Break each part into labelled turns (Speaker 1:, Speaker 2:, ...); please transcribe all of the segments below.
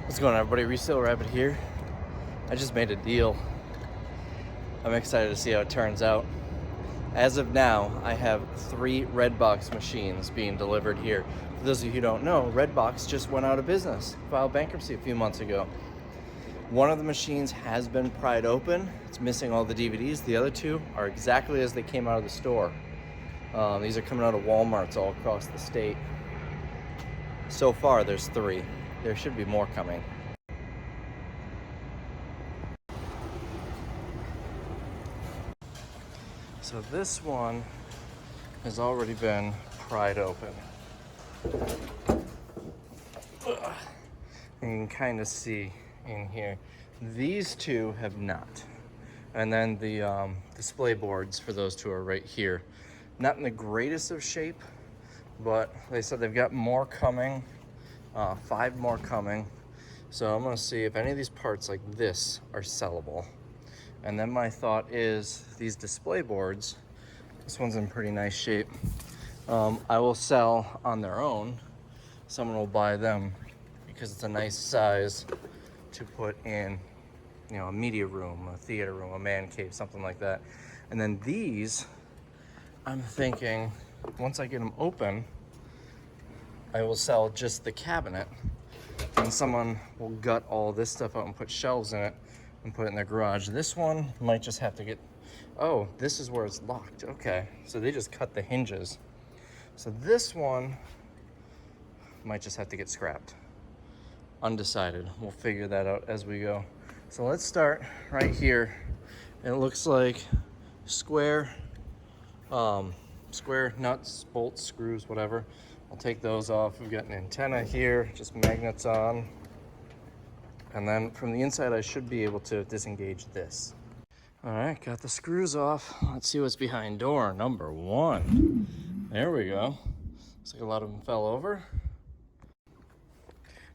Speaker 1: What's going on, everybody? Resale Rabbit here. I just made a deal. I'm excited to see how it turns out. As of now, I have 3 Redbox machines being delivered here. For those of you who don't know, Redbox just went out of business, filed bankruptcy a few months ago. One of the machines has been pried open. It's missing all the DVDs. The other 2 are exactly as they came out of the store. These are coming out of Walmarts all across the state. So far, there's 3. There should be more coming. So this one has already been pried open. You can kind of see in here. These 2 have not. And then the display boards for those 2 are right here. Not in the greatest of shape, but they said they've got more coming, 5 more coming. So I'm gonna see if any of these parts like this are sellable. And then my thought is these display boards, this one's in pretty nice shape, I will sell on their own. Someone will buy them because it's a nice size to put in, you know, a media room, a theater room, a man cave, something like that. And then these, I'm thinking, once I get them open, I will sell just the cabinet, and someone will gut all this stuff out and put shelves in it and put it in their garage. This one might just have to get, oh, this is where it's locked. Okay, so they just cut the hinges. So this one might just have to get scrapped. Undecided. We'll figure that out as we go. So let's start right here. It looks like square nuts, bolts, screws, whatever. I'll take those off. We've got an antenna here, just magnets on. And then from the inside, I should be able to disengage this. All right, got the screws off. Let's see what's behind door number 1. There we go. Looks like a lot of them fell over.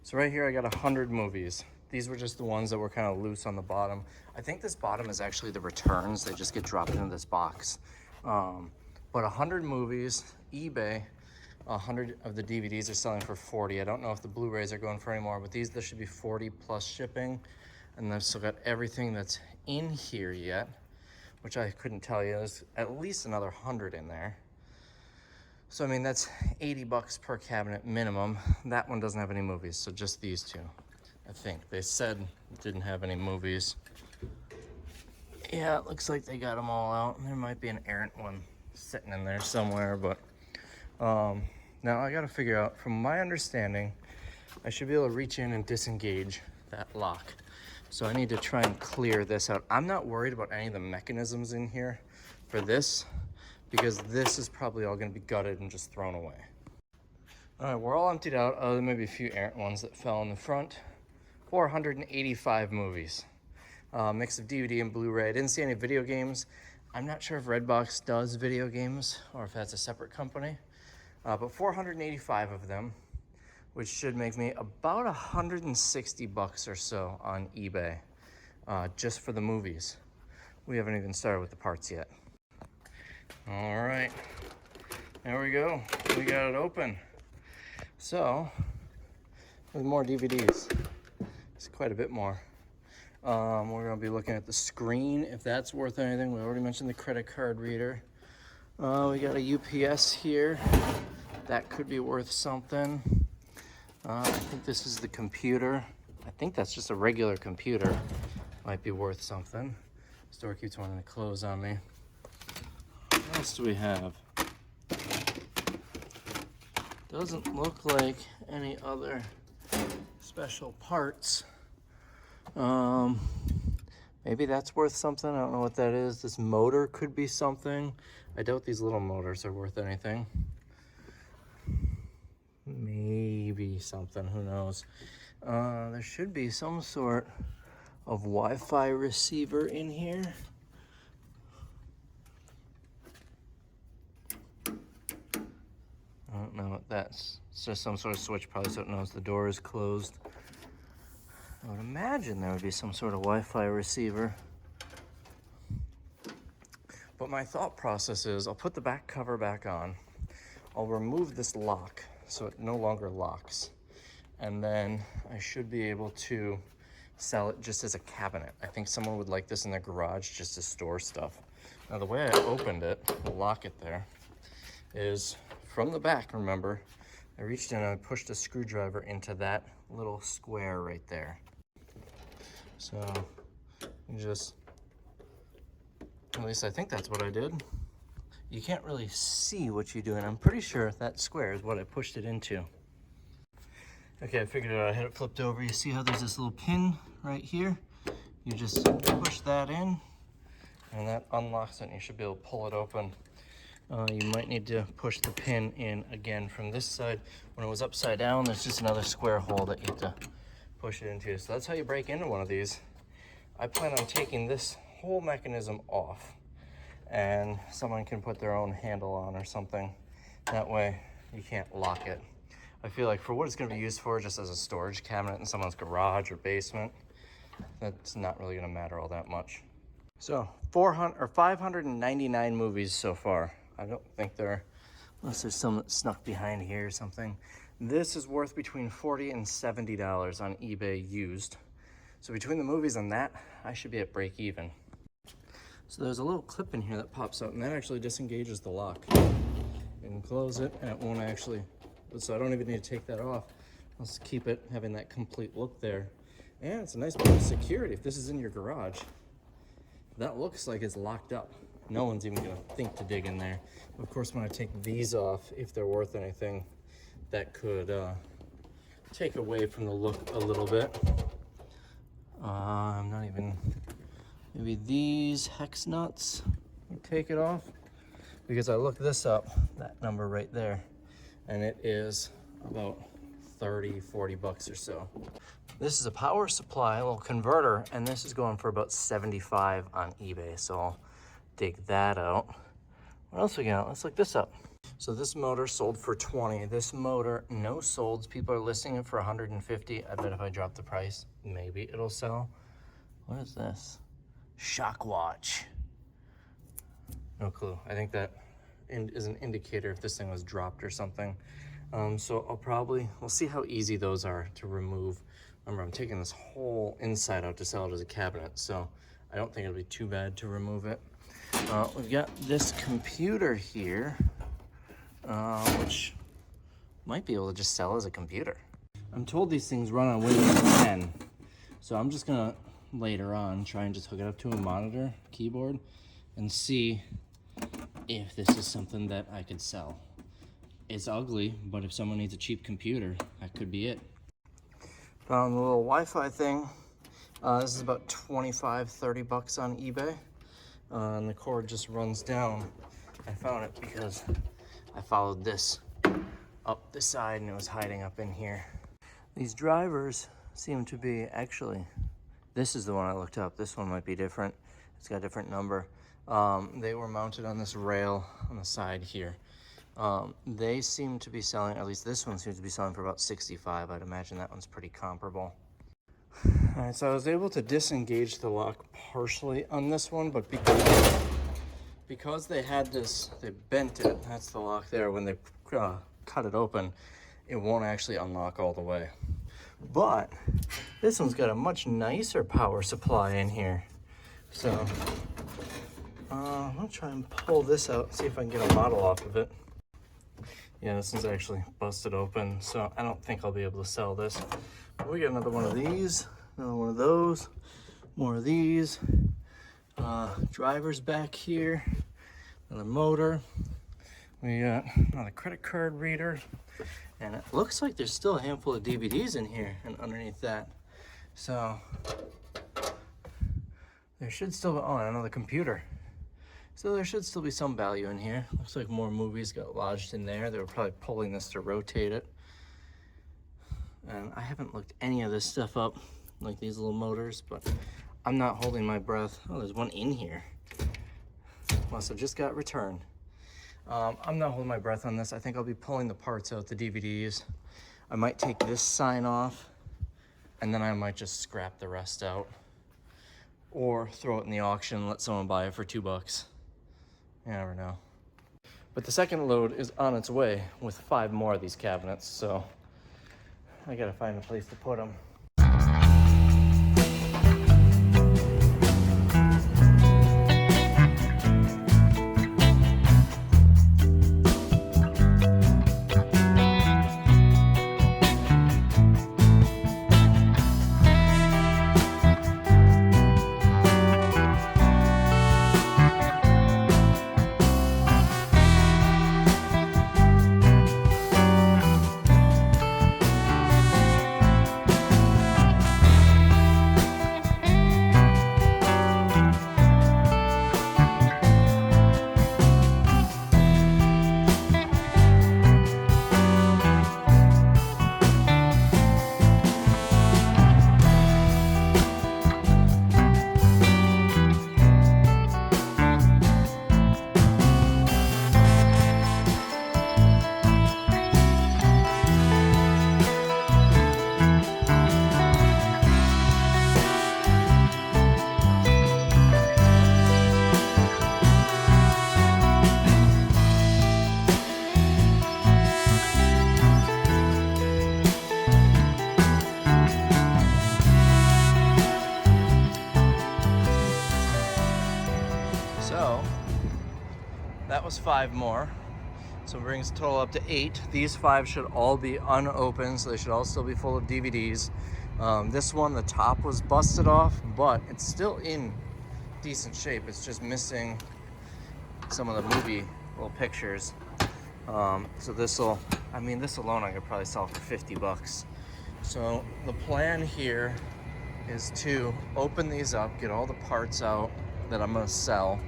Speaker 1: So right here, I got 100 movies. These were just the ones that were kind of loose on the bottom. I think this bottom is actually the returns. They just get dropped into this box. But 100 movies, eBay, 100 of the DVDs are selling for 40. I don't know if the Blu-rays are going for any more, but these, there should be 40 plus shipping. And I've still got everything that's in here yet, which I couldn't tell you. There's at least another 100 in there. So, I mean, that's 80 bucks per cabinet minimum. That one doesn't have any movies, so just these 2, I think. They said it didn't have any movies. Yeah, it looks like they got them all out. There might be an errant one sitting in there somewhere, but now I gotta figure out, from my understanding, I should be able to reach in and disengage that lock. So I need to try and clear this out. I'm not worried about any of the mechanisms in here for this, because this is probably all gonna be gutted and just thrown away. All right, we're all emptied out, other than maybe a few errant ones that fell in the front. 485 movies. Mix of DVD and Blu-ray. I didn't see any video games. I'm not sure if Redbox does video games or if that's a separate company. But 485 of them, which should make me about 160 bucks or so on eBay, just for the movies. We haven't even started with the parts yet. All right, there we go. We got it open. So, there's more DVDs. It's quite a bit more. We're gonna be looking at the screen, if that's worth anything. We already mentioned the credit card reader. We got a UPS here. That could be worth something. I think this is the computer. I think that's just a regular computer. Might be worth something. Store keeps wanting to close on me. What else do we have? Doesn't look like any other special parts. Maybe that's worth something. I don't know what that is. This motor could be something. I doubt these little motors are worth anything. Maybe something, who knows. There should be some sort of Wi-Fi receiver in here. I don't know what that's. It's just some sort of switch, probably, so it knows the door is closed. I would imagine there would be some sort of Wi-Fi receiver. But my thought process is I'll put the back cover back on. I'll remove this lock so it no longer locks. and then I should be able to sell it just as a cabinet. I think someone would like this in their garage just to store stuff. Now the way I opened it, the locket there, is from the back, remember? I reached in and I pushed a screwdriver into that little square right there. So you just, at least I think that's what I did. You can't really see what you do, and I'm pretty sure that square is what I pushed it into. Okay, I figured it out. I had it flipped over. You see how there's this little pin right here? You just push that in, and that unlocks it, and you should be able to pull it open. You might need to push the pin in again from this side. When it was upside down, there's just another square hole that you have to push it into. So that's how you break into one of these. I plan on taking this whole mechanism off, and someone can put their own handle on or something. That way you can't lock it. I feel like for what it's going to be used for, just as a storage cabinet in someone's garage or basement, that's not really going to matter all that much. So 599 movies so far. I don't think they're, unless there's some that snuck behind here or something. This is worth between $40 and $70 on eBay used. So between the movies and that, I should be at break even. So there's a little clip in here that pops out, and that actually disengages the lock. You can close it, and it won't actually, so I don't even need to take that off. I'll just keep it having that complete look there. And it's a nice bit of security if this is in your garage. That looks like it's locked up. No one's even gonna think to dig in there. Of course, when I take these off, if they're worth anything, that could take away from the look a little bit. I'm not even, maybe these hex nuts, take it off. Because I looked this up, that number right there, and it is about 30, 40 bucks or so. This is a power supply, a little converter, and this is going for about 75 on eBay, so I'll dig that out. What else we got? Let's look this up. So this motor sold for 20. This motor, no solds. People are listing it for 150. I bet if I drop the price, maybe it'll sell. What is this? Shock watch. No clue. I think that is an indicator if this thing was dropped or something. So we'll see how easy those are to remove. Remember, I'm taking this whole inside out to sell it as a cabinet, so I don't think it'll be too bad to remove it. We've got this computer here, which might be able to just sell as a computer. I'm told these things run on Windows 10, so I'm just gonna later on try and just hook it up to a monitor, keyboard, and see if this is something that I could sell. It's ugly, but if someone needs a cheap computer, that could be it. Found a little Wi-Fi thing. This is about 25, 30 bucks on eBay. And the cord just runs down. I found it because I followed this up the side and it was hiding up in here. These drivers seem to be, actually, this is the one I looked up. This one might be different. It's got a different number. They were mounted on this rail on the side here. They seem to be selling, at least this one seems to be selling for about 65. I'd imagine that one's pretty comparable. All right, so I was able to disengage the lock partially on this one, but because they had this, they bent it, that's the lock there, when they cut it open, it won't actually unlock all the way. But this one's got a much nicer power supply in here. So I'm gonna try and pull this out, see if I can get a model off of it. Yeah, this one's actually busted open, so I don't think I'll be able to sell this. But we got another one of these, another one of those, more of these. Drivers back here, another motor. We got another credit card reader, and it looks like there's still a handful of DVDs in here and underneath that. So there should still be, oh, another computer. So there should still be some value in here. Looks like more movies got lodged in there. They were probably pulling this to rotate it. And I haven't looked any of this stuff up, like these little motors, but I'm not holding my breath. Oh, there's one in here. Must have just got returned. I'm not holding my breath on this. I think I'll be pulling the parts out, the DVDs. I might take this sign off, and then I might just scrap the rest out. Or throw it in the auction and let someone buy it for $2. You never know. But the second load is on its way with 5 more of these cabinets, so I gotta find a place to put them. So that was 5 more. So it brings the total up to 8. These 5 should all be unopened, so they should all still be full of DVDs. This one, the top was busted off, but it's still in decent shape. It's just missing some of the movie little pictures. So this'll, I mean, this alone I could probably sell for 50 bucks. So the plan here is to open these up, get all the parts out that I'm gonna sell,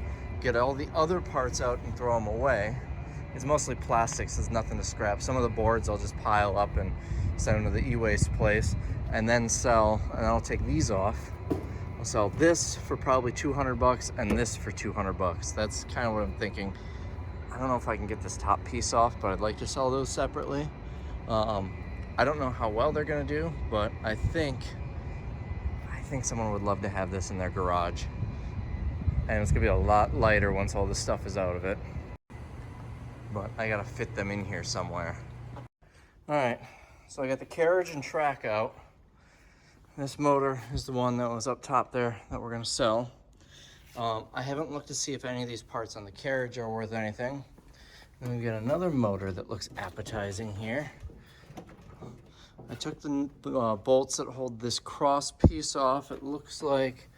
Speaker 1: get all the other parts out and throw them away. It's mostly plastics, there's nothing to scrap. Some of the boards I'll just pile up and send them to the e-waste place and then sell, and I'll take these off. I'll sell this for probably 200 bucks and this for 200 bucks. That's kind of what I'm thinking. I don't know if I can get this top piece off, but I'd like to sell those separately. I don't know how well they're gonna do, but I think someone would love to have this in their garage. And it's gonna be a lot lighter once all this stuff is out of it. But I gotta fit them in here somewhere. All right, so I got the carriage and track out. This motor is the one that was up top there that we're gonna sell. I haven't looked to see if any of these parts on the carriage are worth anything. Then we've got another motor that looks appetizing here. I took the bolts that hold this cross piece off. It looks like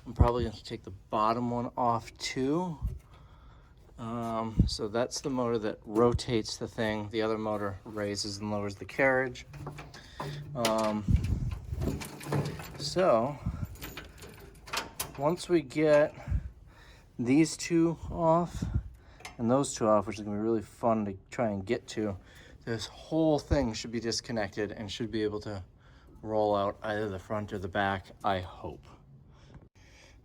Speaker 1: I'm probably going to take the bottom one off too. So that's the motor that rotates the thing. The other motor raises and lowers the carriage. So once we get these 2 off and those 2 off, which is going to be really fun to try and get to, this whole thing should be disconnected and should be able to roll out either the front or the back, I hope.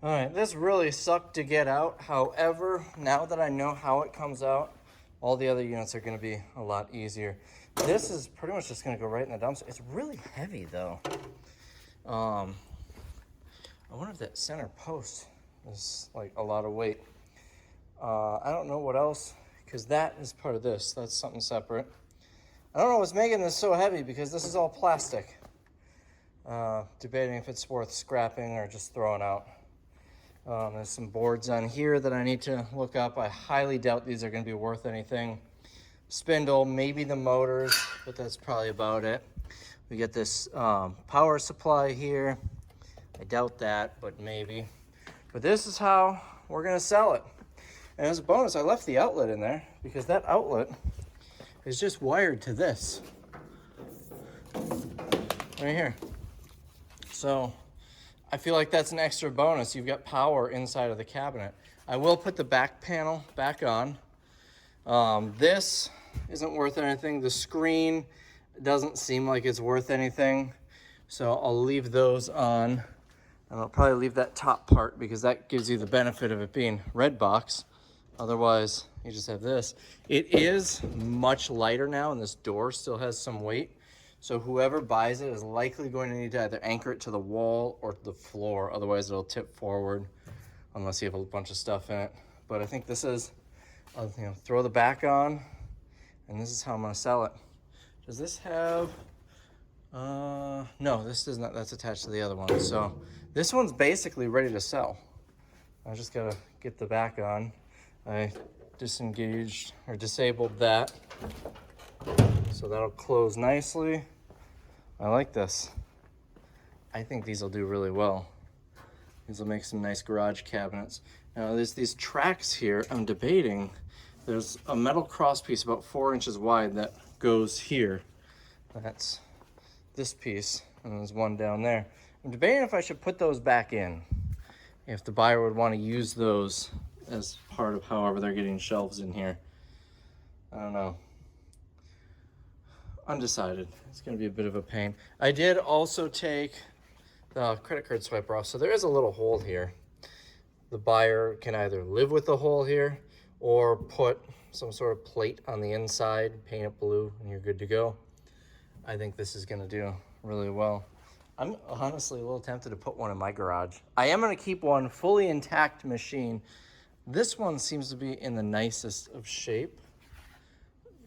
Speaker 1: All right, this really sucked to get out. However, now that I know how it comes out, all the other units are gonna be a lot easier. This is pretty much just gonna go right in the dumpster. It's really heavy though. I wonder if that center post is like a lot of weight. I don't know what else, because that is part of this. That's something separate. I don't know what's making this so heavy because this is all plastic. Debating if it's worth scrapping or just throwing out. There's some boards on here that I need to look up. I highly doubt these are going to be worth anything. Spindle, maybe the motors, but that's probably about it. We get this power supply here. I doubt that, but maybe. But this is how we're going to sell it. And as a bonus, I left the outlet in there because that outlet is just wired to this right here. So I feel like that's an extra bonus. You've got power inside of the cabinet. I will put the back panel back on. This isn't worth anything. The screen doesn't seem like it's worth anything. So I'll leave those on. And I'll probably leave that top part because that gives you the benefit of it being Redbox. Otherwise, you just have this. It is much lighter now, and this door still has some weight. So whoever buys it is likely going to need to either anchor it to the wall or to the floor. Otherwise, it'll tip forward unless you have a bunch of stuff in it. But I think this is, throw the back on, and this is how I'm going to sell it. Does this have No, this does not. That's attached to the other one. So this one's basically ready to sell. I just gotta get the back on. I disengaged or disabled that. So that'll close nicely. I like this. I think these will do really well. These will make some nice garage cabinets. Now there's these tracks here. I'm debating. There's a metal cross piece about 4 inches wide that goes here. That's this piece, and there's one down there. I'm debating if I should put those back in, if the buyer would want to use those as part of however they're getting shelves in here. I don't know. Undecided. It's going to be a bit of a pain. I did also take the credit card swiper off, so there is a little hole here. The buyer can either live with the hole here or put some sort of plate on the inside, paint it blue, and you're good to go. I think this is going to do really well. I'm honestly a little tempted to put one in my garage. I am going to keep one fully intact machine. This one seems to be in the nicest of shape,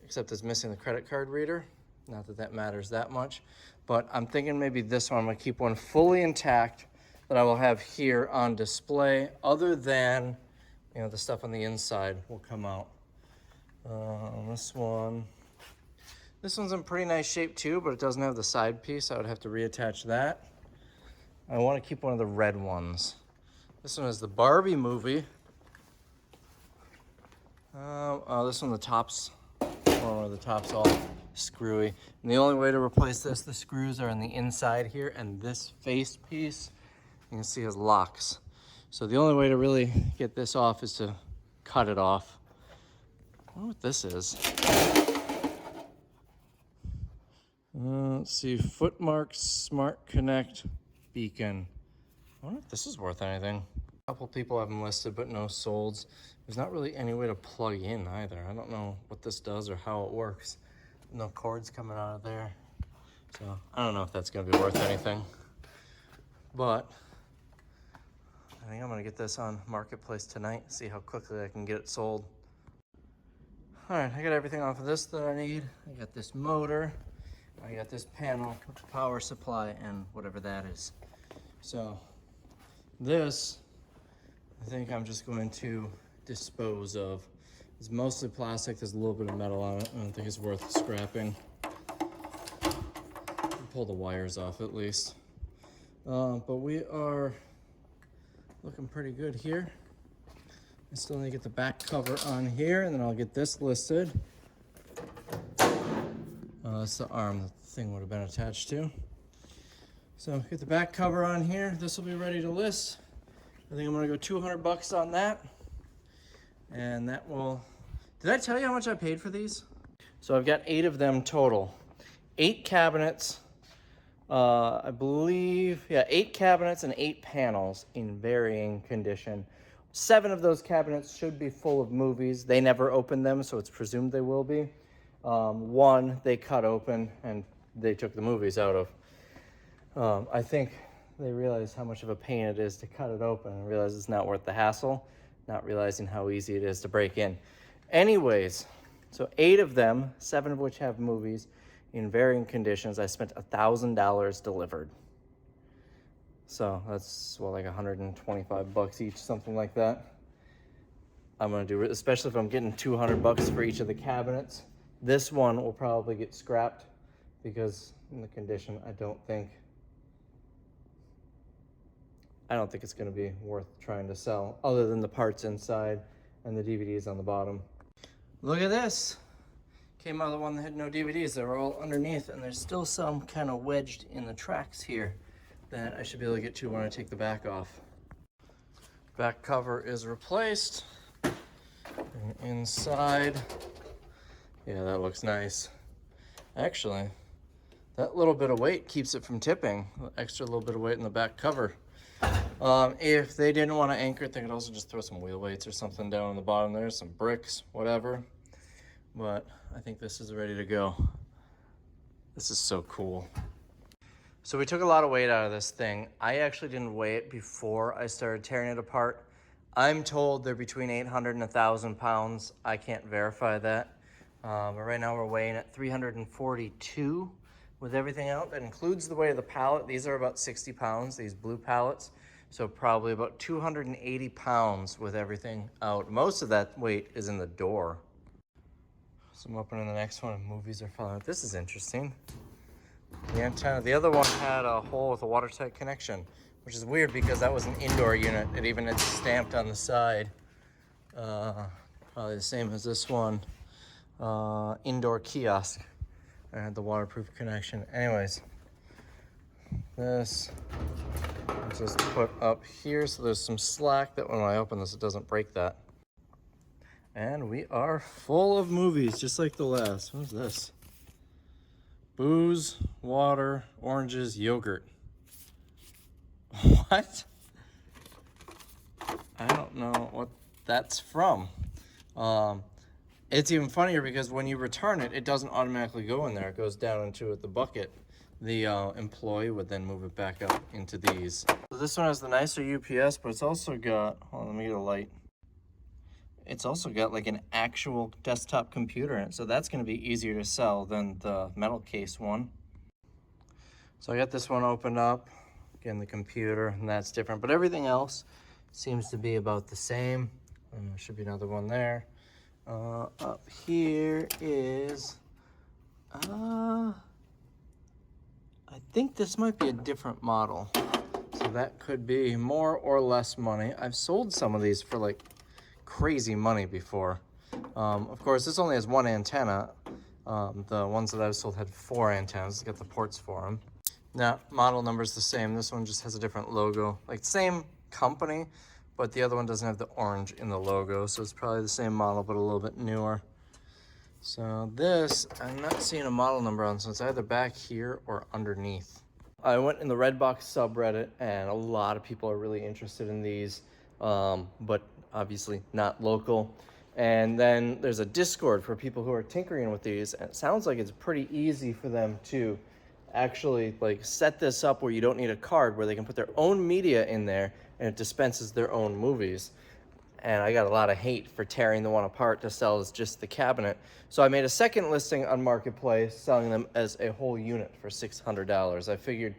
Speaker 1: except it's missing the credit card reader. Not that that matters that much, but I'm thinking maybe this one, I'm gonna keep one fully intact that I will have here on display, other than, you know, the stuff on the inside will come out. This one's in pretty nice shape too, but it doesn't have the side piece. I would have to reattach that. I wanna keep one of the red ones. This one is the Barbie movie. This one, the top's all screwy. And the only way to replace this, the screws are on the inside here, and this face piece, you can see has locks. So the only way to really get this off is to cut it off. I wonder what this is. Let's see, Footmarks Smart Connect Beacon. I wonder if this is worth anything. A couple people have them listed, but no solds. There's not really any way to plug in either. I don't know what this does or how it works. No cords coming out of there. So I don't know if that's gonna be worth anything. But I think I'm gonna get this on Marketplace tonight, see how quickly I can get it sold. All right, I got everything off of this that I need. I got this motor, I got this panel with the power supply and whatever that is. So this, I think I'm just going to dispose of. It's mostly plastic, there's a little bit of metal on it. I don't think it's worth scrapping. Pull the wires off at least. But we are looking pretty good here. I still need to get the back cover on here, and then I'll get this listed. That's the arm that the thing would have been attached to. So get the back cover on here. This will be ready to list. I think I'm gonna go 200 bucks on that. And that will, did I tell you how much I paid for these? So I've got 8 of them total. 8 cabinets, I believe, yeah, 8 cabinets and 8 panels in varying condition. 7 of those cabinets should be full of movies. They never opened them, so it's presumed they will be. 1 they cut open and they took the movies out of. I think they realized how much of a pain it is to cut it open and realize it's not worth the hassle, not realizing how easy it is to break in. Anyways, so 8 of them, 7 of which have movies in varying conditions. I spent $1,000 delivered. So that's, well, like 125 bucks each, something like that. I'm gonna do it, especially if I'm getting 200 bucks for each of the cabinets. This one will probably get scrapped because in the condition, I don't think it's gonna be worth trying to sell, other than the parts inside and the DVDs on the bottom. Look at this. Came out of the one that had no DVDs. They were all underneath, and there's still some kind of wedged in the tracks here that I should be able to get to when I take the back off. Back cover is replaced. And inside, yeah, that looks nice. Actually, that little bit of weight keeps it from tipping. Extra little bit of weight in the back cover. If they didn't want to anchor it, they could also just throw some wheel weights or something down on the bottom there, some bricks, whatever. But I think this is ready to go. This is so cool. So we took a lot of weight out of this thing. I actually didn't weigh it before I started tearing it apart. I'm told they're between 800 and 1,000 pounds. I can't verify that. But right now we're weighing at 342 with everything out. That includes the weight of the pallet. These are about 60 pounds, these blue pallets. So probably about 280 pounds with everything out. Most of that weight is in the door. So I'm opening the next one and movies are falling out. This is interesting. The antenna, the other one had a hole with a watertight connection, which is weird because that was an indoor unit. It even had stamped on the side. Probably the same as this one. Indoor kiosk. I had the waterproof connection. Anyways, this I'll just put up here so there's some slack that when I open this, it doesn't break that. And we are full of movies, just like the last. What is this? Booze, water, oranges, yogurt. What? I don't know what that's from. It's even funnier because when you return it, it doesn't automatically go in there. It goes down into the bucket. The employee would then move it back up into these. So this one has the nicer UPS, but it's also got, hold on, let me get a light. It's also got like an actual desktop computer in it. So that's gonna be easier to sell than the metal case one. So I got this one opened up. Again, the computer, and that's different, but everything else seems to be about the same. And there should be another one there. Up here is, I think this might be a different model. So that could be more or less money. I've sold some of these for like crazy money before. Of course, this only has one antenna. The ones that I've sold had 4 antennas. It's got the ports for them. Now, model number is the same. This one just has a different logo. Like, same company, but the other one doesn't have the orange in the logo. So it's probably the same model, but a little bit newer. So this, I'm not seeing a model number on, so it's either back here or underneath. I went in the Redbox subreddit, and a lot of people are really interested in these, but obviously not local. And then there's a Discord for people who are tinkering with these, and it sounds like it's pretty easy for them to actually like set this up where you don't need a card, where they can put their own media in there and it dispenses their own movies. And I got a lot of hate for tearing the one apart to sell as just the cabinet. So I made a second listing on Marketplace selling them as a whole unit for $600. I figured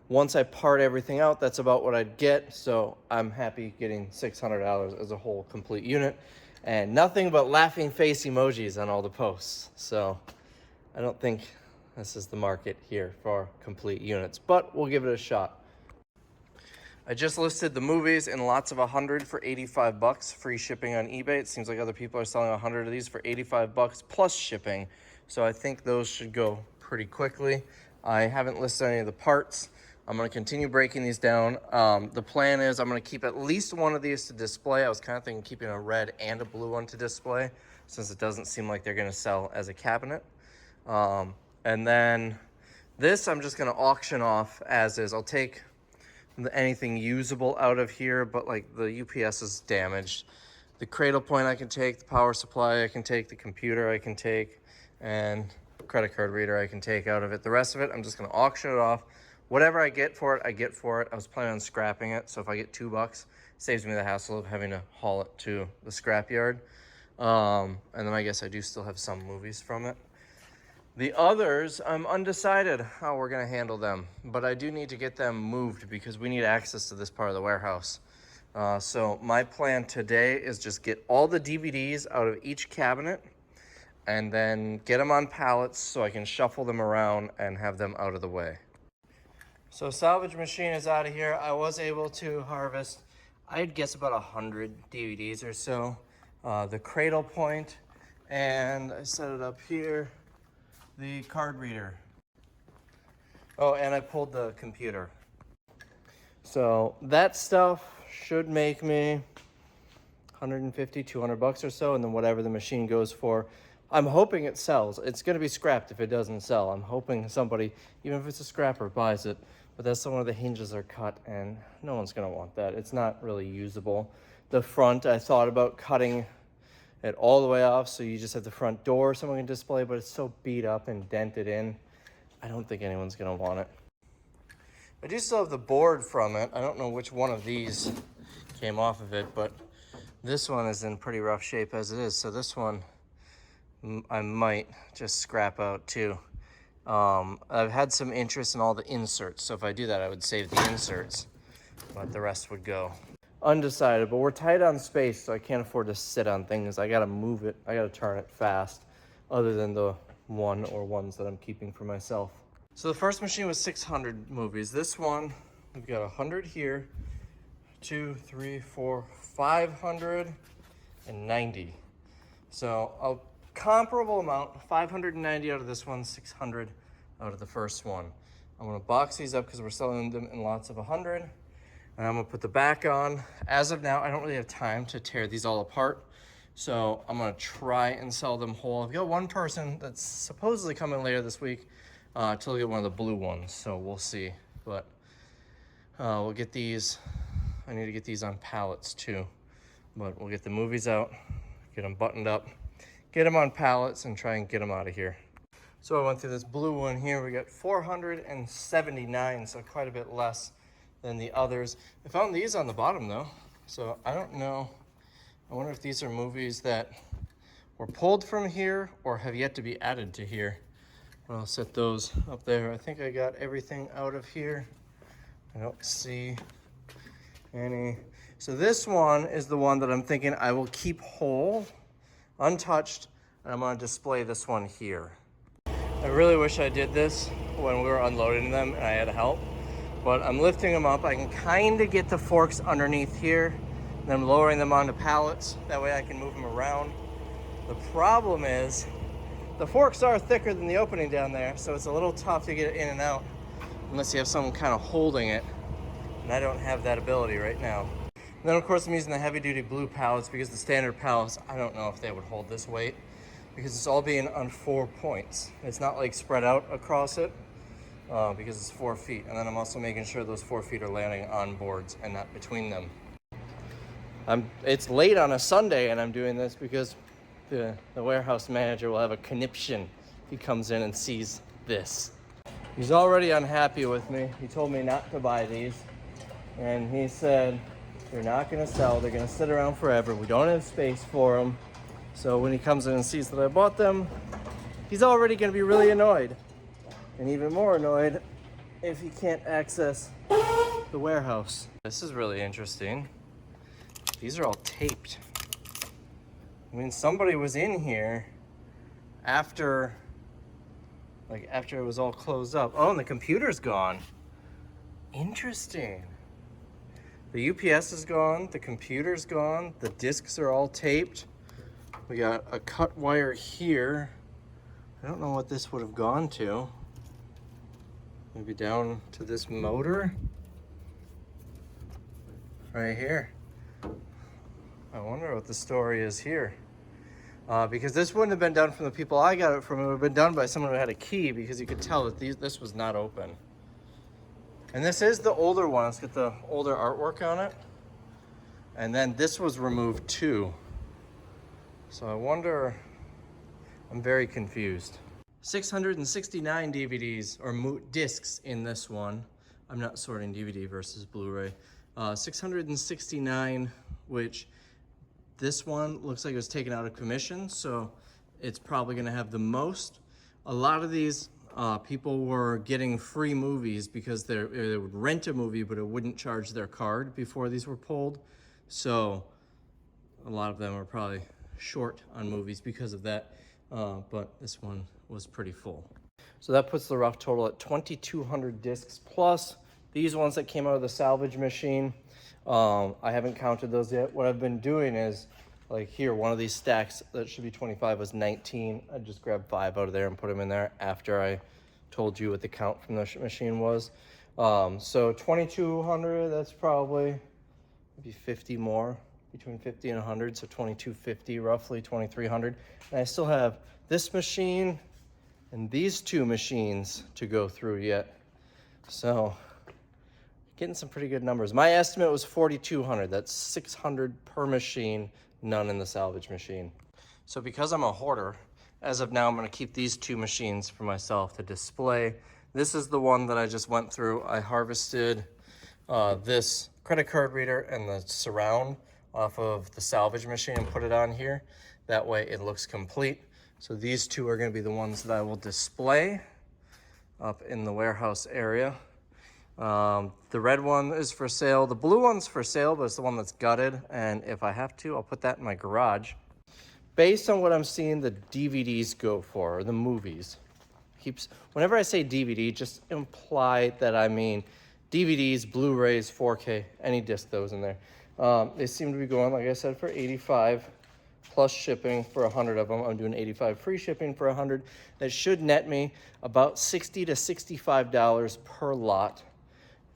Speaker 1: once I part everything out, that's about what I'd get. So I'm happy getting $600 as a whole complete unit, and nothing but laughing face emojis on all the posts. So I don't think this is the market here for complete units, but we'll give it a shot. I just listed the movies in lots of 100 for 85 bucks, free shipping on eBay. It seems like other people are selling 100 of these for 85 bucks plus shipping. So I think those should go pretty quickly. I haven't listed any of the parts. I'm gonna continue breaking these down. The plan is I'm gonna keep at least one of these to display. I was kind of thinking keeping a red and a blue one to display, since it doesn't seem like they're gonna sell as a cabinet. And then this I'm just gonna auction off as is. I'll take anything usable out of here, but like the UPS is damaged. The cradle point I can take, the power supply I can take, the computer I can take, and credit card reader I can take out of it. The rest of it, I'm just gonna auction it off. Whatever I get for it, I get for it. I was planning on scrapping it, so if I get $2, saves me the hassle of having to haul it to the scrapyard. And then I guess I do still have some movies from it. The others, I'm undecided how we're gonna handle them, but I do need to get them moved because we need access to this part of the warehouse. So my plan today is just get all the DVDs out of each cabinet and then get them on pallets so I can shuffle them around and have them out of the way. So salvage machine is out of here. I was able to harvest, I'd guess about 100 DVDs or so. The cradle point, and I set it up here. The card reader. Oh, and I pulled the computer. So that stuff should make me 150, 200 bucks or so, and then whatever the machine goes for. I'm hoping it sells. It's gonna be scrapped if it doesn't sell. I'm hoping somebody, even if it's a scrapper, buys it. But that's one of the hinges are cut, and no one's gonna want that. It's not really usable. The front, I thought about cutting it all the way off, so you just have the front door someone can display, but it's so beat up and dented in, I don't think anyone's gonna want it. I do still have the board from it. I don't know which one of these came off of it, but this one is in pretty rough shape as it is, so this one I might just scrap out too. I've had some interest in all the inserts, so if I do that, I would save the inserts, but the rest would go. Undecided, but we're tight on space, so I can't afford to sit on things. I gotta move it, I gotta turn it fast, other than the one or ones that I'm keeping for myself. So the first machine was 600 movies. This one, we've got 100 here, 2, 3, 4, 590. So a comparable amount, 590 out of this one, 600 out of the first one. I'm gonna box these up because we're selling them in lots of 100. And I'm gonna put the back on. As of now, I don't really have time to tear these all apart. So I'm gonna try and sell them whole. I've got one person that's supposedly coming later this week to look at one of the blue ones. So we'll see, but we'll get these. I need to get these on pallets too, but we'll get the movies out, get them buttoned up, get them on pallets and try and get them out of here. So I went through this blue one here. We got 479, so quite a bit less than the others. I found these on the bottom though, so I don't know. I wonder if these are movies that were pulled from here or have yet to be added to here. I'll set those up there. I think I got everything out of here. I don't see any. So this one is the one that I'm thinking I will keep whole, untouched, and I'm gonna display this one here. I really wish I did this when we were unloading them and I had help. But I'm lifting them up. I can kind of get the forks underneath here. And I'm lowering them onto pallets. That way I can move them around. The problem is the forks are thicker than the opening down there, so it's a little tough to get it in and out unless you have someone kind of holding it. And I don't have that ability right now. And then of course I'm using the heavy duty blue pallets because the standard pallets, I don't know if they would hold this weight because it's all being on 4 points. It's not like spread out across it. Because it's 4 feet, and then I'm also making sure those 4 feet are landing on boards and not between them. It's late on a Sunday and I'm doing this because the warehouse manager will have a conniption if he comes in and sees this. He's already unhappy with me. He told me not to buy these, and he said they're not going to sell, they're going to sit around forever, we don't have space for them. So when he comes in and sees that I bought them, he's already going to be really annoyed. And even more annoyed if he can't access the warehouse. This is really interesting. These are all taped. I mean, somebody was in here after it was all closed up. Oh, and the computer's gone. Interesting. The UPS is gone, the computer's gone, the discs are all taped. We got a cut wire here. I don't know what this would have gone to. Maybe down to this motor right here. I wonder what the story is here. Because this wouldn't have been done from the people I got it from. It would have been done by someone who had a key because you could tell that this was not open. And this is the older one. Let's get the older artwork on it. And then this was removed too. So I wonder, I'm very confused. 669 DVDs or discs in this one. I'm not sorting DVD versus Blu-ray. 669, which this one looks like it was taken out of commission, so it's probably gonna have the most. A lot of these people were getting free movies because they would rent a movie, but it wouldn't charge their card before these were pulled. So a lot of them are probably short on movies because of that. But this one was pretty full. So that puts the rough total at 2,200 discs plus these ones that came out of the salvage machine. I haven't counted those yet. What I've been doing is, like here, one of these stacks that should be 25 was 19. I just grabbed 5 out of there and put them in there after I told you what the count from the machine was. So 2,200, that's probably maybe 50 more. Between 50 and 100, so 2,250 roughly, 2,300. And I still have this machine and these 2 machines to go through yet. So getting some pretty good numbers. My estimate was 4,200. That's 600 per machine, none in the salvage machine. So because I'm a hoarder, as of now, I'm gonna keep these 2 machines for myself to display. This is the one that I just went through. I harvested this credit card reader and the surround off of the salvage machine and put it on here. That way it looks complete. So these 2 are gonna be the ones that I will display. up in the warehouse area. The red one is for sale. The blue one's for sale, but it's the one that's gutted. And if I have to, I'll put that in my garage. Based on what I'm seeing the DVDs go for, or the movies. Whenever I say DVD, just imply that I mean DVDs, Blu-rays, 4K, any disc that was in there. They seem to be going, like I said, for $85 plus shipping for 100 of them. I'm doing $85 free shipping for 100. That should net me about $60 to $65 per lot.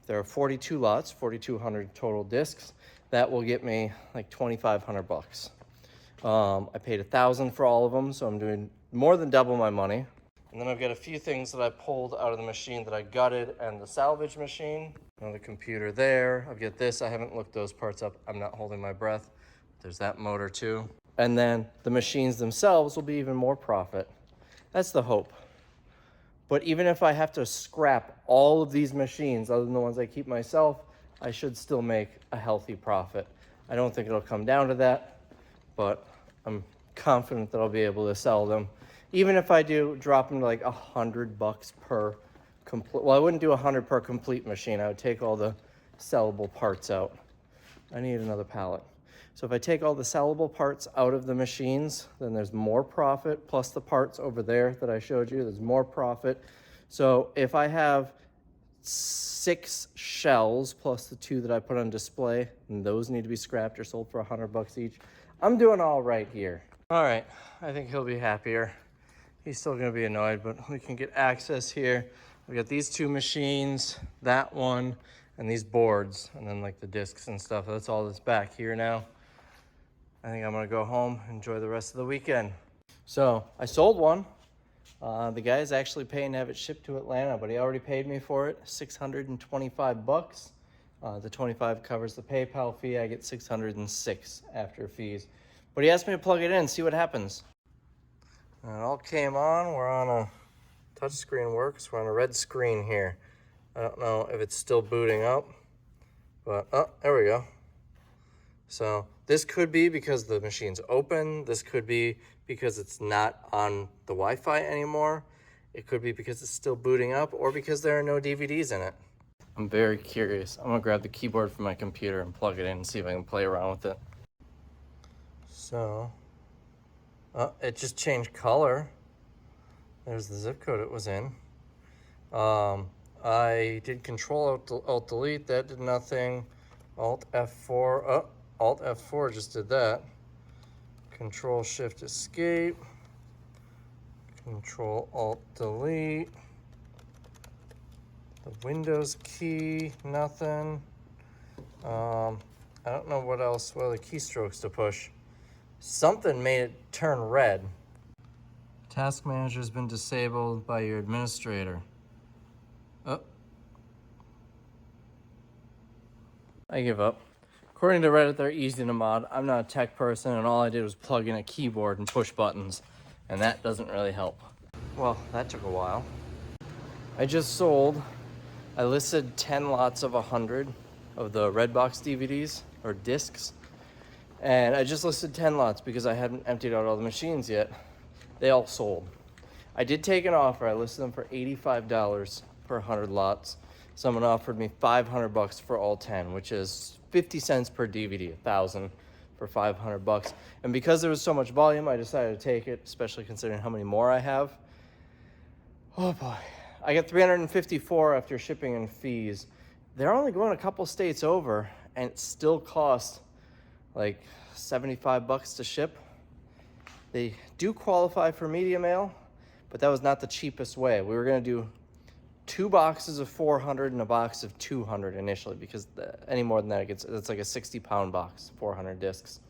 Speaker 1: There are 42 lots, 4,200 total discs. That will get me like 2,500 bucks. I paid $1,000 for all of them, so I'm doing more than double my money. And then I've got a few things that I pulled out of the machine that I gutted and the salvage machine. Another computer there. I've got this. I haven't looked those parts up. I'm not holding my breath. There's that motor too. And then the machines themselves will be even more profit. That's the hope. But even if I have to scrap all of these machines, other than the ones I keep myself, I should still make a healthy profit. I don't think it'll come down to that, but I'm confident that I'll be able to sell them. Even if I do drop them to like $100 per complete, well, I wouldn't do 100 per complete machine. I would take all the sellable parts out. I need another pallet. So if I take all the sellable parts out of the machines, then there's more profit, plus the parts over there that I showed you, there's more profit. So if I have 6 shells plus the 2 that I put on display, and those need to be scrapped or sold for $100 each, I'm doing all right here. All right, I think he'll be happier. He's still gonna be annoyed, but we can get access here. We got these 2 machines, that one, and these boards, and then like the discs and stuff. That's all that's back here now. I think I'm gonna go home, enjoy the rest of the weekend. So I sold one. The guy is actually paying to have it shipped to Atlanta, but he already paid me for it, $625. The 25 covers the PayPal fee. I get 606 after fees. But he asked me to plug it in, see what happens. And it all came on. We're on a touchscreen works. We're on a red screen here. I don't know if it's still booting up, but oh, there we go. So this could be because the machine's open. This could be because it's not on the Wi-Fi anymore. It could be because it's still booting up, or because there are no DVDs in it. I'm very curious. I'm gonna grab the keyboard from my computer and plug it in and see if I can play around with it. So, it just changed color. There's the zip code it was in. I did Control Alt Delete, that did nothing. Alt F4, Alt F4 just did that. Control Shift Escape. Control Alt Delete. The Windows key, nothing. I don't know what else, what other keystrokes to push. Something made it turn red. Task Manager has been disabled by your administrator. Oh. I give up. According to Reddit, they're easy to mod. I'm not a tech person, and all I did was plug in a keyboard and push buttons, and that doesn't really help. Well, that took a while. I just sold, I listed 10 lots of 100 of the Redbox DVDs, or discs, and I just listed 10 lots because I hadn't emptied out all the machines yet. They all sold. I did take an offer. I listed them for $85 per 100 lots. Someone offered me $500 for all 10, which is 50 cents per DVD, 1,000 for $500. And because there was so much volume, I decided to take it, especially considering how many more I have. Oh boy. I got 354 after shipping and fees. They're only going a couple states over, and it still costs like $75 to ship. They do qualify for media mail, but that was not the cheapest way. We were gonna do 2 boxes of 400 and a box of 200 initially, because any more than that, it's like a 60-pound box, 400 discs.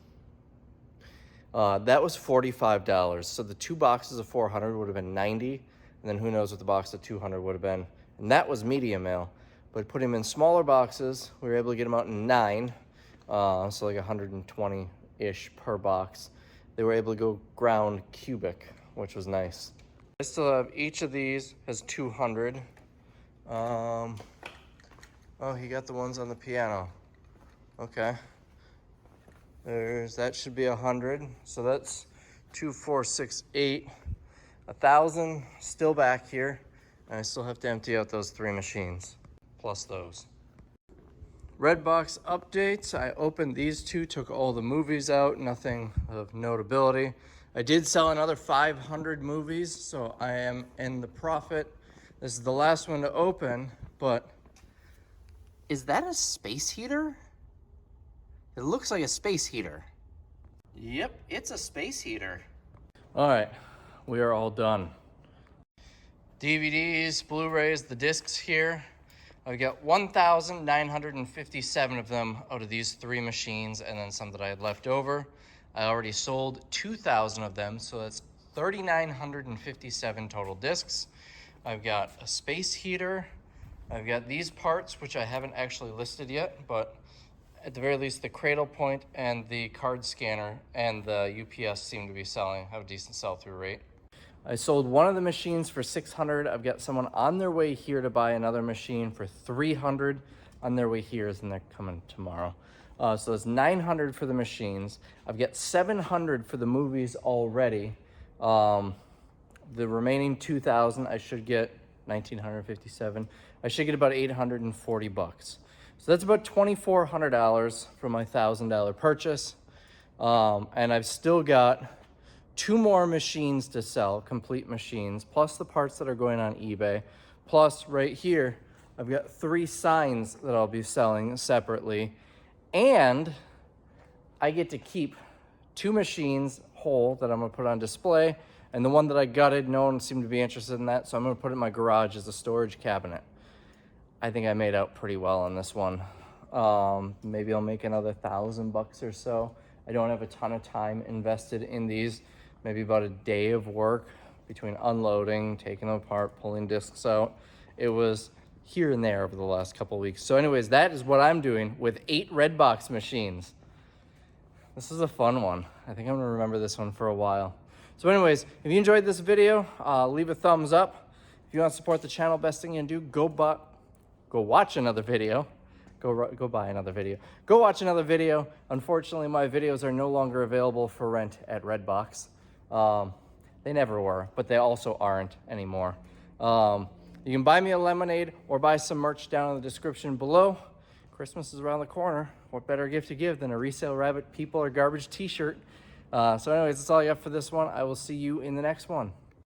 Speaker 1: That was $45. So the 2 boxes of 400 would have been $90, and then who knows what the box of 200 would have been. And that was media mail. But putting them in smaller boxes, we were able to get them out in 9, so like 120-ish per box. They were able to go ground cubic, which was nice. I still have, each of these has 200. Oh, he got the ones on the piano. Okay. That should be 100. So that's 2, 4, 6, 8. 1,000 still back here. And I still have to empty out those 3 machines, plus those. Redbox updates. I opened these 2, took all the movies out, nothing of notability. I did sell another 500 movies, so I am in the profit. This is the last one to open, but is that a space heater? It looks like a space heater. Yep, it's a space heater. All right, we are all done. DVDs, Blu-rays, the discs here. I've got 1,957 of them out of these 3 machines, and then some that I had left over. I already sold 2,000 of them, so that's 3,957 total discs. I've got a space heater. I've got these parts, which I haven't actually listed yet, but at the very least, the cradle point and the card scanner and the UPS seem to be selling, have a decent sell-through rate. I sold one of the machines for $600. I've got someone on their way here to buy another machine for $300 on their way here, and they're coming tomorrow. So it's $900 for the machines. I've got $700 for the movies already. The remaining $2,000, I should get $1,957. I should get about $840. So that's about $2,400 for my $1,000 purchase. And I've still got 2 more machines to sell, complete machines, plus the parts that are going on eBay. Plus right here, I've got 3 signs that I'll be selling separately. And I get to keep 2 machines whole that I'm gonna put on display. And the one that I gutted, no one seemed to be interested in that, so I'm gonna put it in my garage as a storage cabinet. I think I made out pretty well on this one. Maybe I'll make another $1,000 or so. I don't have a ton of time invested in these. Maybe about a day of work between unloading, taking them apart, pulling discs out. It was here and there over the last couple of weeks. So anyways, that is what I'm doing with 8 Redbox machines. This is a fun one. I think I'm gonna remember this one for a while. So anyways, if you enjoyed this video, leave a thumbs up. If you want to support the channel, best thing you can do, go watch another video. Go buy another video. Go watch another video. Unfortunately, my videos are no longer available for rent at Redbox. They never were, but they also aren't anymore. You can buy me a lemonade or buy some merch down in the description below. Christmas is around the corner. What better gift to give than a Resale Rabbit People Are Garbage t-shirt? So anyways, that's all I got for this one. I will see you in the next one.